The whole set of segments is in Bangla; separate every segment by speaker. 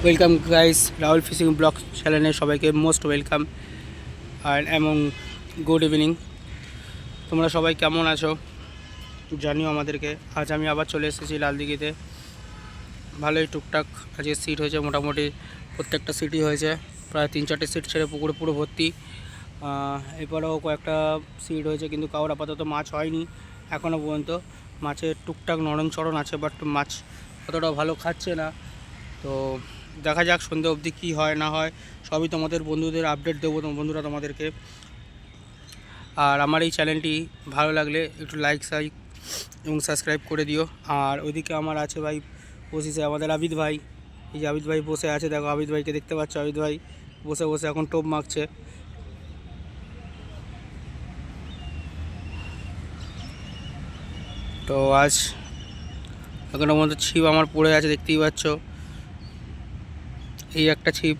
Speaker 1: Welcome guys, Rahul fishing blog চ্যানেলে সবাইকে মোস্ট ওয়েলকাম এবং গুড ইভিনিং। তোমরা সবাই কেমন আছো জানিও আমাদেরকে। আজ আমি আবার চলে এসেছি লালদিঘিতে। ভালোই টুকটাক আজকে সিট হয়েছে, মোটামুটি প্রত্যেকটা সিটই হয়েছে। প্রায় 3-4টে সিট ছেড়ে পুকুরে পুরো ভর্তি। এরপরেও কয়েকটা সিট হয়েছে, কিন্তু কারোর আপাতত মাছ হয়নি এখনও পর্যন্ত। মাছের টুকটাক নরম আছে, বাট মাছ অতটা ভালো খাচ্ছে না। তো দেখা যাক সন্ধ্যে অবধি কী হয় না হয়, সবই তোমাদের বন্ধুদের আপডেট দেবো বন্ধুরা তোমাদেরকে। আর আমার এই চ্যানেলটি ভালো লাগলে একটু লাইক এবং সাবস্ক্রাইব করে দিও। আর ওইদিকে আমার আছে ভাই বসেছে আমাদের আবিদ ভাই। এই যে আবিদ ভাই বসে আছে, দেখো আবিদ ভাইকে দেখতে পাচ্ছ। আবিদ ভাই বসে বসে এখন টোপ মাখছে। তো আজ এখনো মধ্যে ছিপ আমার পড়ে আছে, দেখতেই পাচ্ছ। এই একটা ছিপ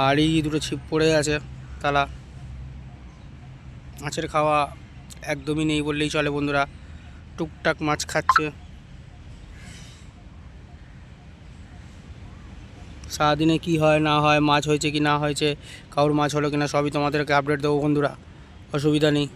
Speaker 1: আর এই দুটো ছিপ পড়ে আছে তালা। মাছের খাওয়া একদমই নেই বললেই চলে বন্ধুরা, টুকটাক মাছ খাচ্ছে। সারাদিনে কি হয় না হয়, মাছ হয়েছে কি না হয়েছে, কারোর মাছ হলো কিনা, সবই তোমাদেরকে আপডেট দেবো বন্ধুরা, অসুবিধা নেই।